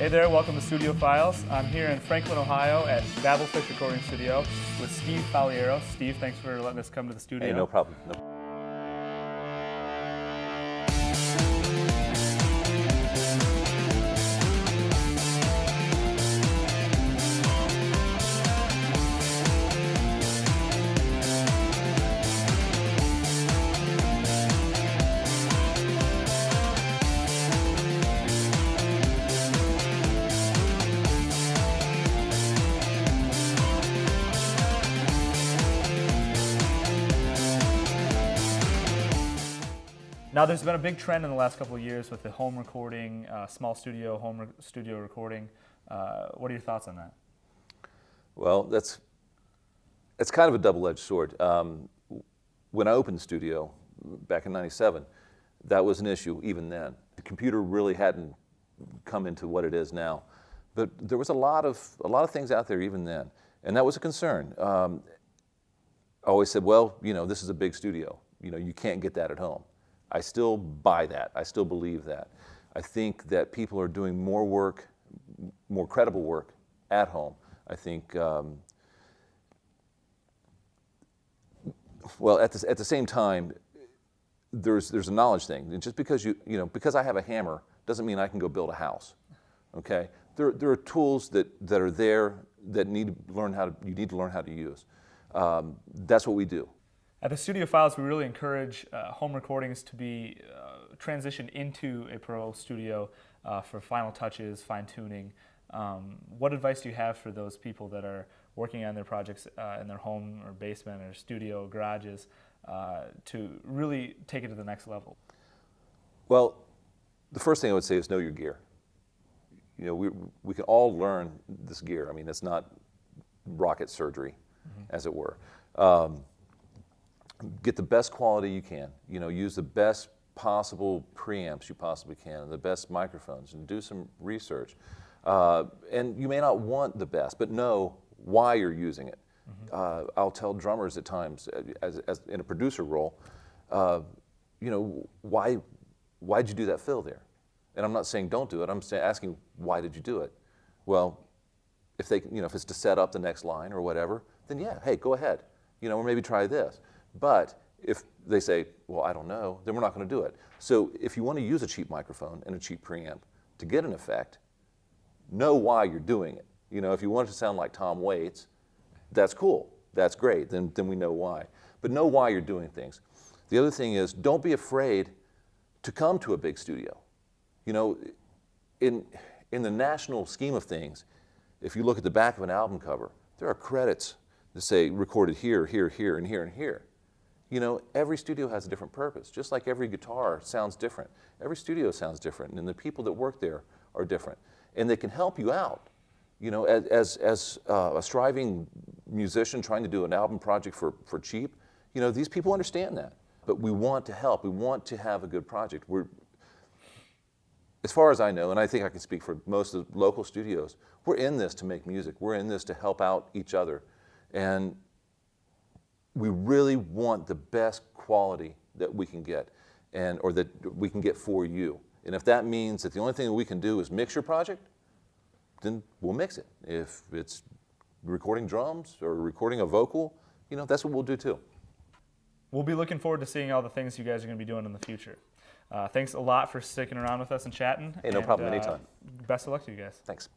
Hey there, welcome to Studio Files. I'm here in Franklin, Ohio at Babelfish Recording Studio with Steve Faliero. Steve, thanks for letting us come to the studio. Hey, no problem. Now, there's been a big trend in the last couple of years with the home recording, small studio, studio recording. What are your thoughts on that? Well, it's kind of a double-edged sword. When I opened the studio back in '97, that was an issue even then. The computer really hadn't come into what it is now, but there was a lot of things out there even then, and that was a concern. I always said, well, this is a big studio. You can't get that at home. I still buy that. I still believe that. I think that people are doing more work, more credible work at home. I think, well, at the same time, there's a knowledge thing. And just because because I have a hammer doesn't mean I can go build a house. Okay? There are tools that are there that you need to learn how to use. That's what we do. At the Studio Files, we really encourage home recordings to be transitioned into a pro studio for final touches, fine-tuning. What advice do you have for those people that are working on their projects in their home or basement or studio, garages, to really take it to the next level? Well, the first thing I would say is know your gear. We can all learn this gear. I mean, it's not rocket surgery, as it were. Get the best quality you can. Use the best possible preamps you possibly can, and the best microphones, and do some research. And you may not want the best, but know why you're using it. I'll tell drummers at times, as in a producer role, why'd you do that fill there? And I'm not saying don't do it. I'm asking, why did you do it? Well, if if it's to set up the next line or whatever, then yeah, hey, go ahead. Or maybe try this. But if they say, well, I don't know, then we're not going to do it. So if you want to use a cheap microphone and a cheap preamp to get an effect, know why you're doing it. If you want it to sound like Tom Waits, that's cool. That's great. Then we know why. But know why you're doing things. The other thing is, don't be afraid to come to a big studio. In the national scheme of things, if you look at the back of an album cover, there are credits that say recorded here, here, here, and here, and here. Every studio has a different purpose. Just like every guitar sounds different. Every studio sounds different, and the people that work there are different. And they can help you out. As a striving musician trying to do an album project for cheap, these people understand that. But we want to help. We want to have a good project. As far as I know, and I think I can speak for most of the local studios, we're in this to make music. We're in this to help out each other. And we really want the best quality that we can get, or that we can get for you. And if that means that the only thing that we can do is mix your project, then we'll mix it. If it's recording drums or recording a vocal, that's what we'll do too. We'll be looking forward to seeing all the things you guys are going to be doing in the future. Thanks a lot for sticking around with us and chatting. Hey, no problem, anytime. Best of luck to you guys. Thanks.